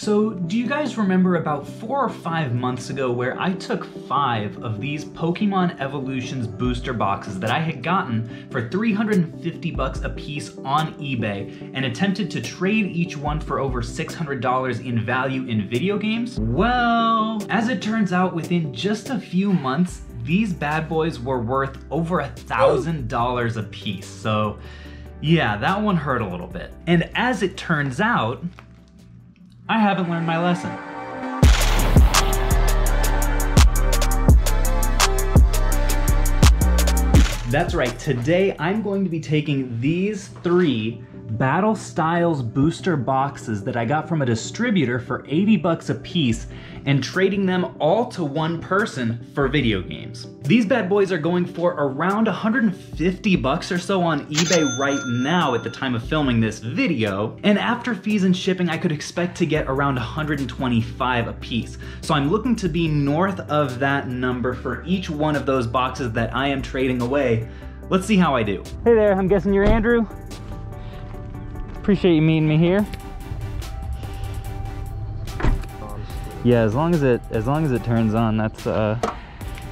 So, do you guys remember about 4 or 5 months ago where I took 5 of these Pokemon Evolutions booster boxes that I had gotten for 350 bucks a piece on eBay and attempted to trade each one for over $600 in value in video games? Well, as it turns out, within just a few months, these bad boys were worth over $1,000 a piece. So, yeah, that one hurt a little bit. And as it turns out, I haven't learned my lesson. That's right, today I'm going to be taking these 3 Battle Styles booster boxes that I got from a distributor for 80 bucks a piece and trading them all to one person for video games. These bad boys are going for around 150 bucks or so on eBay right now at the time of filming this video, and after fees and shipping I could expect to get around 125 a piece. So I'm looking to be north of that number for each one of those boxes that I am trading away. Let's see how I do. Hey there, I'm guessing you're Andrew? Appreciate you meeting me here. Yeah, as long as it turns on, that's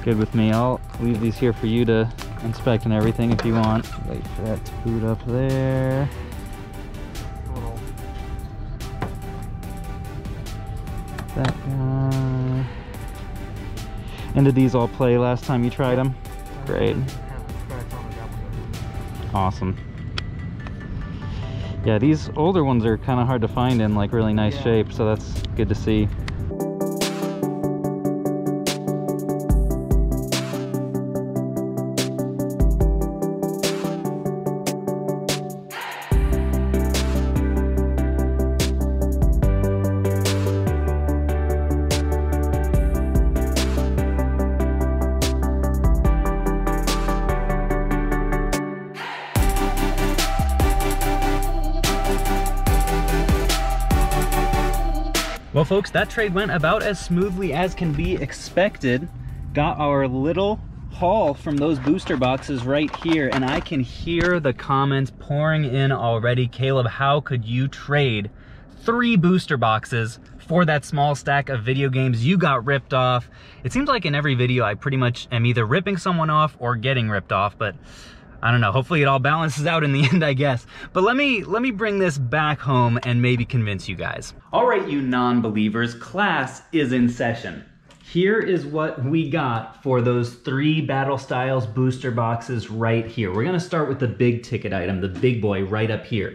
good with me. I'll leave these here for you to inspect and everything if you want. Wait for that to boot up there. That guy. And did these all play last time you tried them? Great. Awesome. Yeah, these older ones are kind of hard to find in like really nice shape, so that's good to see. Well folks, that trade went about as smoothly as can be expected. Got our little haul from those booster boxes right here, and I can hear the comments pouring in already. Caleb, how could you trade 3 booster boxes for that small stack of video games? You got ripped off. It seems like in every video I pretty much am either ripping someone off or getting ripped off, but I don't know, hopefully it all balances out in the end, I guess. But let me bring this back home and maybe convince you guys. All right, you non-believers, class is in session. Here is what we got for those 3 Battle Styles booster boxes right here. We're gonna start with the big ticket item, the big boy right up here.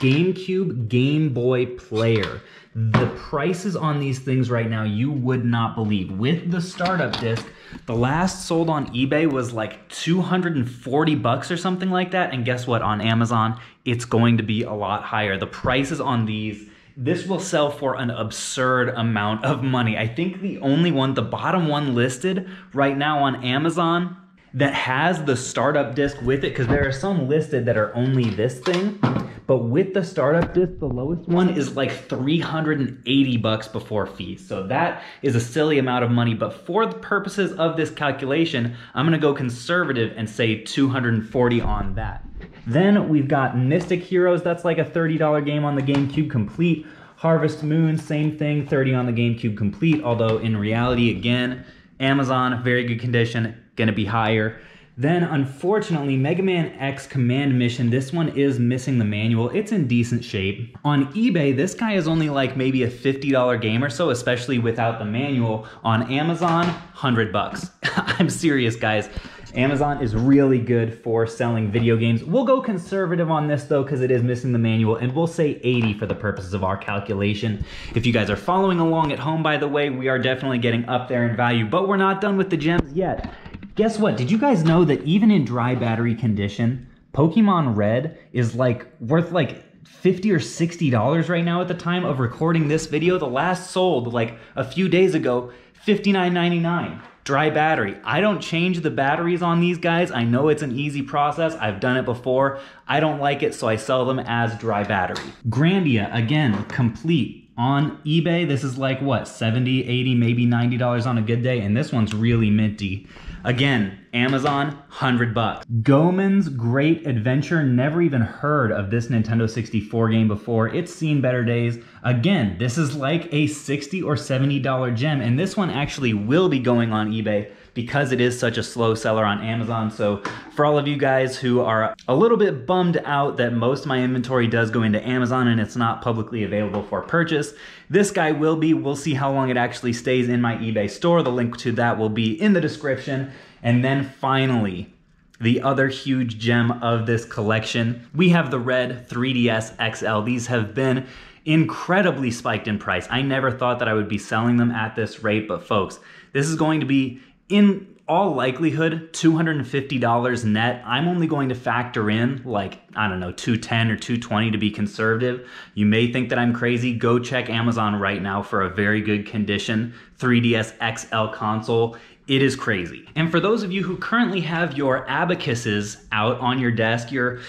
GameCube Game Boy Player. The prices on these things right now, you would not believe. With the startup disc, the last sold on eBay was like 240 bucks or something like that. And guess what? On Amazon, it's going to be a lot higher. The prices on these, this will sell for an absurd amount of money. I think the only one, the bottom one listed right now on Amazon that has the startup disc with it, because there are some listed that are only this thing, but with the startup disc, the lowest one is like 380 bucks before fees. So that is a silly amount of money, but for the purposes of this calculation, I'm gonna go conservative and say 240 on that. Then we've got Mystic Heroes, that's like a $30 game on the GameCube Complete. Harvest Moon, same thing, 30 on the GameCube Complete, although in reality, again, Amazon, very good condition, gonna be higher. Then unfortunately, Mega Man X Command Mission, this one is missing the manual. It's in decent shape. On eBay, this guy is only like maybe a $50 game or so, especially without the manual. On Amazon, 100 bucks. I'm serious, guys. Amazon is really good for selling video games. We'll go conservative on this though, because it is missing the manual, and we'll say 80 for the purposes of our calculation. If you guys are following along at home, by the way, we are definitely getting up there in value, but we're not done with the gems yet. Guess what? Did you guys know that even in dry battery condition, Pokemon Red is like worth like $50 or $60 right now at the time of recording this video? The last sold like a few days ago, $59.99. Dry battery. I don't change the batteries on these guys. I know it's an easy process. I've done it before. I don't like it, so I sell them as dry battery. Grandia, again, complete. On eBay, this is like what, 70, 80, maybe $90 on a good day, and this one's really minty. Again, Amazon, $100. Goemon's Great Adventure, never even heard of this Nintendo 64 game before. It's seen better days. Again, this is like a $60 or $70 gem, and this one actually will be going on eBay because it is such a slow seller on Amazon. So for all of you guys who are a little bit bummed out that most of my inventory does go into Amazon and it's not publicly available for purchase, this guy will be. We'll see how long it actually stays in my eBay store. The link to that will be in the description. And then finally, the other huge gem of this collection, we have the red 3DS XL. These have been incredibly spiked in price. I never thought that I would be selling them at this rate, but folks, this is going to be, in all likelihood, $250 net. I'm only going to factor in like, I don't know, $210 or $220 to be conservative. You may think that I'm crazy. Go check Amazon right now for a very good condition 3DS XL console. It is crazy. And for those of you who currently have your abacuses out on your desk, you're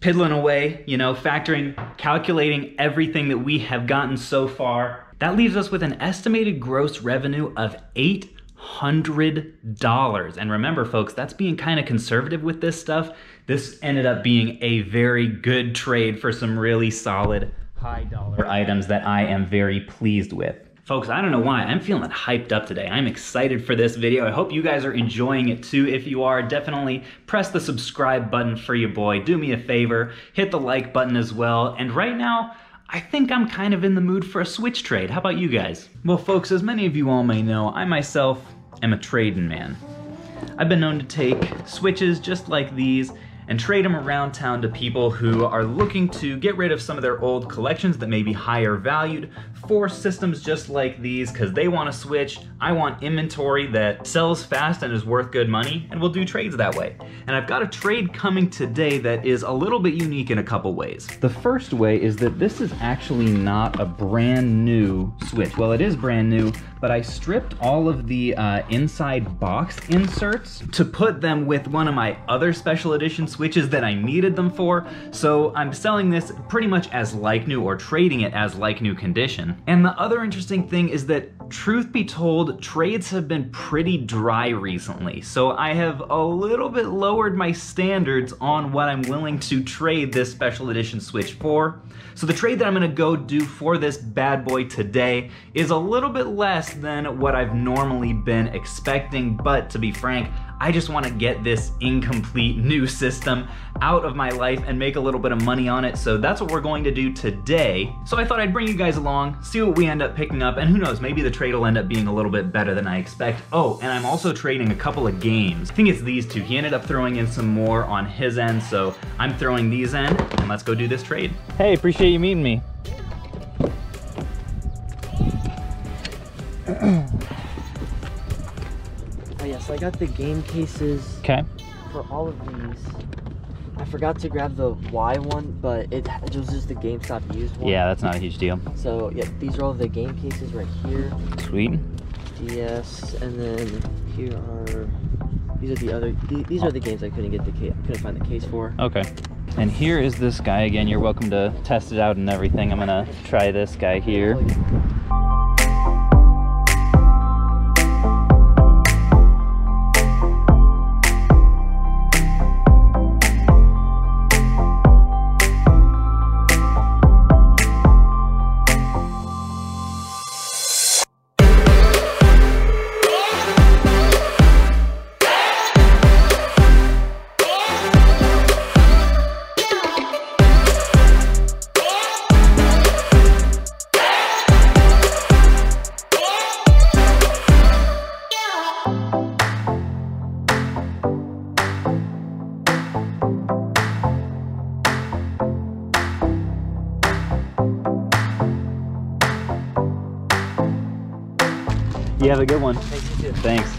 piddling away, you know, calculating everything that we have gotten so far, that leaves us with an estimated gross revenue of $800. And remember folks, that's being kind of conservative with this stuff. This ended up being a very good trade for some really solid high dollar items that I am very pleased with. Folks, I don't know why, I'm feeling hyped up today. I'm excited for this video. I hope you guys are enjoying it too. If you are, definitely press the subscribe button for your boy. Do me a favor, hit the like button as well. And right now, I think I'm kind of in the mood for a Switch trade. How about you guys? Well folks, as many of you all may know, I myself am a trading man. I've been known to take Switches just like these and trade them around town to people who are looking to get rid of some of their old collections that may be higher valued for systems just like these, because they want to switch. I want inventory that sells fast and is worth good money, and we'll do trades that way. And I've got a trade coming today that is a little bit unique in a couple ways. The first way is that this is actually not a brand new Switch. Well, it is brand new, but I stripped all of the inside box inserts to put them with one of my other special edition Switches that I needed them for. So I'm selling this pretty much as like new, or trading it as like new condition. And the other interesting thing is that, truth be told, trades have been pretty dry recently. So I have a little bit lowered my standards on what I'm willing to trade this special edition Switch for. So the trade that I'm gonna go do for this bad boy today is a little bit less than what I've normally been expecting, but to be frank, I just want to get this incomplete new system out of my life and make a little bit of money on it. So that's what we're going to do today. So I thought I'd bring you guys along, see what we end up picking up, and who knows, maybe the trade will end up being a little bit better than I expect. Oh, and I'm also trading a couple of games. I think it's these two. He ended up throwing in some more on his end, so I'm throwing these in, and let's go do this trade. Hey, appreciate you meeting me. Oh yeah, so I got the game cases for all of these. I forgot to grab the Y one, but it was just the GameStop used one. Yeah, that's not a huge deal. So yeah, these are all the game cases right here. Sweet. DS, and then here are, these are the other, these are the games I couldn't get the case, couldn't find the case for. Okay. And here is this guy again. You're welcome to test it out and everything. I'm gonna try this guy here. You have a good one. Thanks, you too. Thanks.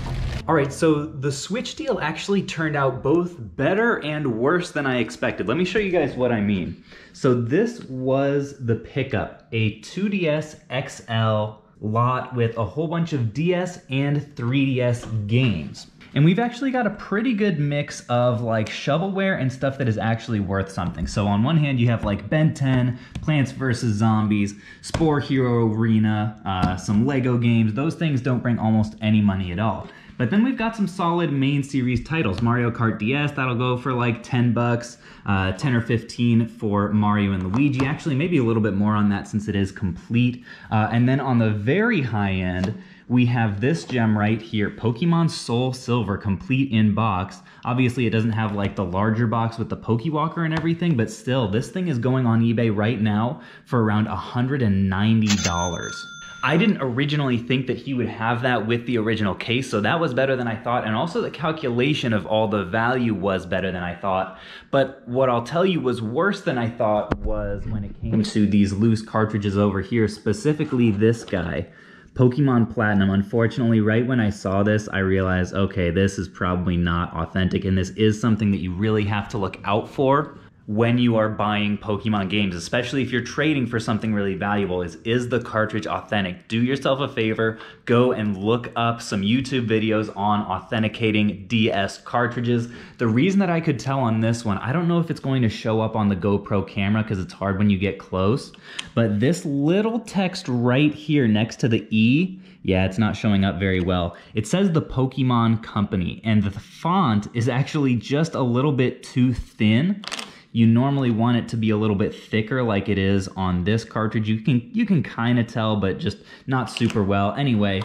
All right, so the Switch deal actually turned out both better and worse than I expected. Let me show you guys what I mean. So this was the pickup, a 2DS XL lot with a whole bunch of DS and 3DS games. And we've actually got a pretty good mix of like shovelware and stuff that is actually worth something. So on one hand, you have like Ben 10, Plants vs. Zombies, Spore Hero Arena, some Lego games. Those things don't bring almost any money at all. But then we've got some solid main series titles. Mario Kart DS, that'll go for like 10 bucks, 10 or 15 for Mario and Luigi. Actually, maybe a little bit more on that since it is complete. And then on the very high end, we have this gem right here, Pokemon Soul Silver, complete in box. Obviously, it doesn't have like the larger box with the Pokewalker and everything, but still, this thing is going on eBay right now for around $190. I didn't originally think that he would have that with the original case, so that was better than I thought, and also the calculation of all the value was better than I thought. But what I'll tell you was worse than I thought was when it came to these loose cartridges over here, specifically this guy, Pokemon Platinum. Unfortunately, right when I saw this, I realized, okay, this is probably not authentic, and this is something that you really have to look out for when you are buying Pokemon games, especially if you're trading for something really valuable. Is the cartridge authentic? Do yourself a favor, go and look up some YouTube videos on authenticating DS cartridges. The reason that I could tell on this one, I don't know if it's going to show up on the GoPro camera because it's hard when you get close, but this little text right here next to the E, yeah, it's not showing up very well. It says the Pokemon Company, and the font is actually just a little bit too thin. You normally want it to be a little bit thicker like it is on this cartridge. You can kind of tell, but just not super well. Anyway,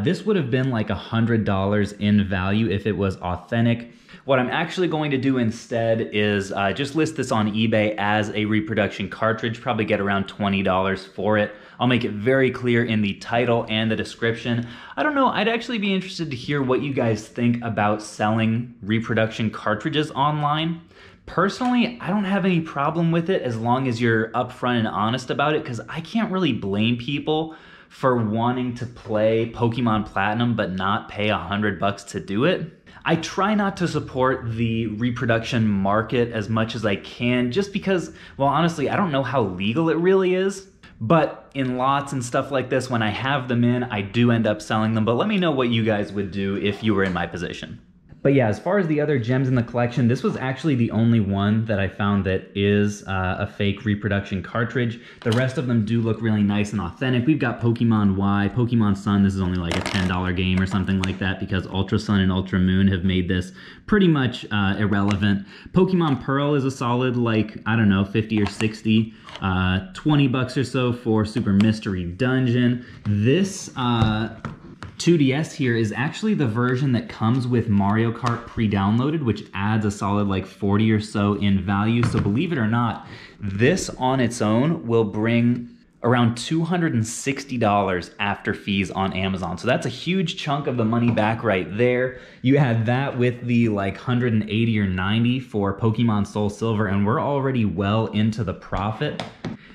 this would have been like $100 in value if it was authentic. What I'm actually going to do instead is just list this on eBay as a reproduction cartridge, probably get around $20 for it. I'll make it very clear in the title and the description. I don't know, I'd actually be interested to hear what you guys think about selling reproduction cartridges online. Personally, I don't have any problem with it as long as you're upfront and honest about it, because I can't really blame people for wanting to play Pokemon Platinum but not pay $100 to do it. I try not to support the reproduction market as much as I can, just because, well, honestly, I don't know how legal it really is. But in lots and stuff like this, when I have them in, I do end up selling them. But let me know what you guys would do if you were in my position. But yeah, as far as the other gems in the collection, this was actually the only one that I found that is a fake reproduction cartridge. The rest of them do look really nice and authentic. We've got Pokemon Y, Pokemon Sun. This is only like a $10 game or something like that because Ultra Sun and Ultra Moon have made this pretty much irrelevant. Pokemon Pearl is a solid, like, I don't know, 50 or 60, 20 bucks or so for Super Mystery Dungeon. This 2DS here is actually the version that comes with Mario Kart pre-downloaded, which adds a solid like 40 or so in value. So believe it or not, this on its own will bring around $260 after fees on Amazon. So that's a huge chunk of the money back right there. You add that with the like 180 or 90 for Pokemon Soul Silver, and we're already well into the profit.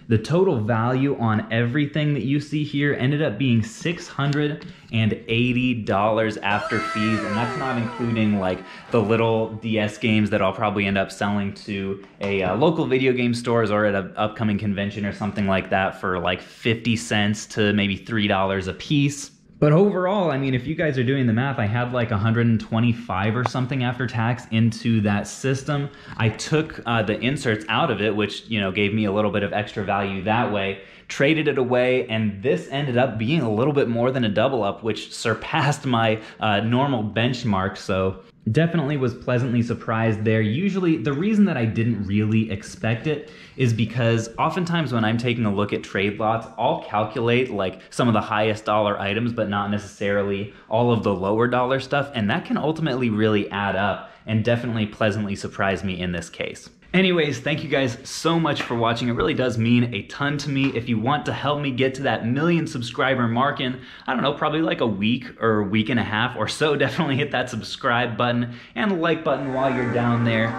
The total value on everything that you see here ended up being $680 after fees, and that's not including like the little DS games that I'll probably end up selling to a local video game stores or at an upcoming convention or something like that for like 50 cents to maybe $3 a piece. But overall, I mean, if you guys are doing the math, I had like 125 or something after tax into that system. I took the inserts out of it, which, you know, gave me a little bit of extra value that way, traded it away, and this ended up being a little bit more than a double up, which surpassed my normal benchmark. So definitely was pleasantly surprised there. Usually, the reason that I didn't really expect it is because oftentimes when I'm taking a look at trade lots, I'll calculate like some of the highest dollar items, but not necessarily all of the lower dollar stuff, and that can ultimately really add up and definitely pleasantly surprise me in this case. Anyways, thank you guys so much for watching. It really does mean a ton to me. If you want to help me get to that 1 million subscriber mark in, I don't know, probably like a week or a week and a half or so, definitely hit that subscribe button and the like button while you're down there.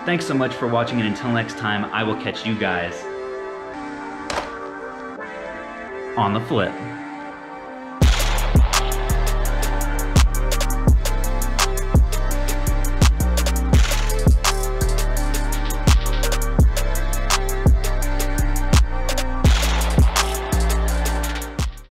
Thanks so much for watching, and until next time, I will catch you guys on the flip.